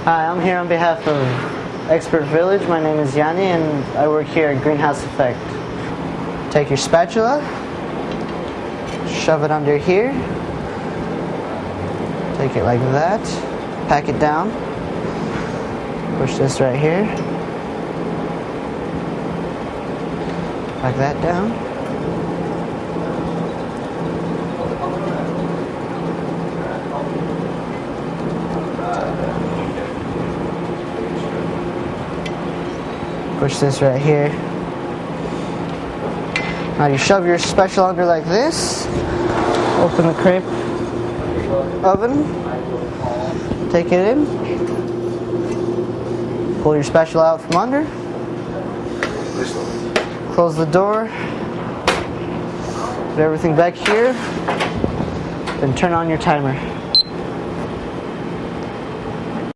Hi, I'm here on behalf of Expert Village. My name is Yanni and I work here at Greenhouse Effect. Take your spatula, shove it under here, take it like that, pack it down, push this right here, pack that down. Push this right here. Now you shove your spatula under like this. Open the crepe oven. Take it in. Pull your spatula out from under. Close the door. Put everything back here. Then turn on your timer.